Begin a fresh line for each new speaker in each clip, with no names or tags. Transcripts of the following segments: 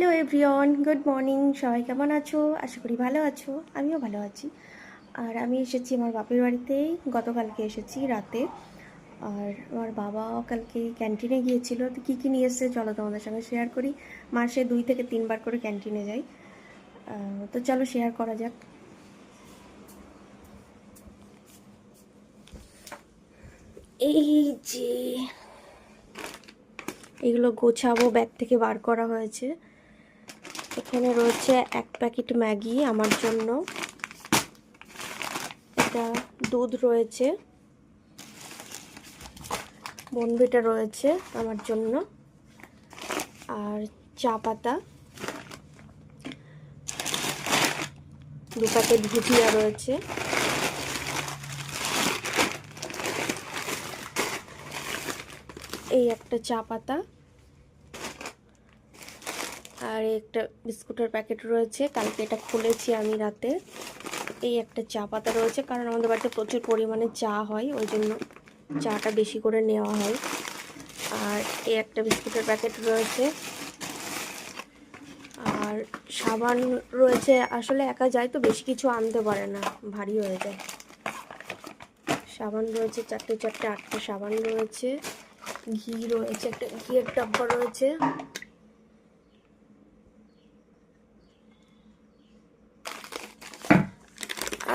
Hello everyone, good morning. সবাই কেমন আছো? আশা করি ভালো আছো। আমিও ভালো আছি। আর আমি এসেছি আমার বাপের বাড়িতেই, গতকালকে এসেছি রাতে। আর আমার বাবা কালকে ক্যান্টিনে গিয়েছিল, তো কী কী নিয়ে এসেছে চলো তোমাদের সঙ্গে শেয়ার করি। মাসে 2 থেকে 3 বার করে ক্যান্টিনে যাই, তো চলো শেয়ার করা যাক। এই যে এগুলো গোছাবো, ব্যাগ থেকে বার করা হয়েছে। এখানে রয়েছে 1 প্যাকেট ম্যাগি আমার জন্য, এটা দুধ রয়েছে, বনভিটা রয়েছে আমার জন্য, আর চা পাতা, 2 প্যাকেট ভুজিয়া রয়েছে, এই একটা চা পাতা, আর একটা বিস্কুটের প্যাকেট রয়েছে, কালকে এটা খুলেছি আমি রাতে। এই একটা চা পাতা রয়েছে, কারণ আমাদের বাড়িতে প্রচুর পরিমাণে চা হয়, ওই জন্য চাটা বেশি করে নেওয়া হয়। আর এই একটা বিস্কুটের প্যাকেট রয়েছে, আর সাবান রয়েছে। আসলে একা যায় তো বেশি কিছু আনতে পারে না, ভারী হয়ে যায়। সাবান রয়েছে 4টে 8টে সাবান রয়েছে, ঘি রয়েছে, একটা ঘিয়ের ডাব্বা রয়েছে,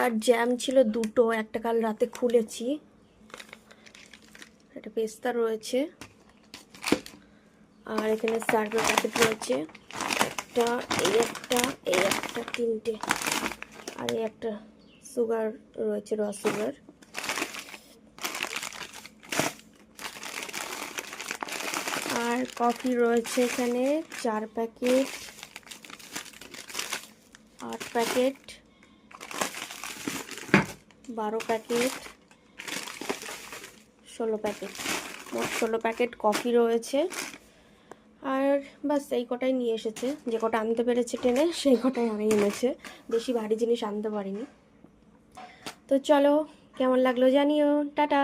আর জ্যাম ছিল 2টো, একটা কাল রাতে খুলেছি। একটা পেস্তা রয়েছে, আর এখানে সার্ভের প্যাকেট রয়েছে একটা, এই একটা, এই একটা, 3টে, আর এই একটা সুগার রয়েছে, র সুগার। আর কফি রয়েছে এখানে 4 প্যাকেট, 8 প্যাকেট, 12 প্যাকেট, 16 প্যাকেট, মোট 16 প্যাকেট কফি রয়েছে। আর বাস এই কটাই নিয়ে এসেছে, যে কটা আনতে পেরেছে টেনে সেই কটাই আমি এনেছে, বেশি ভারী জিনিস আনতে পারিনি। তো চলো, কেমন লাগলো জানিও। টাটা।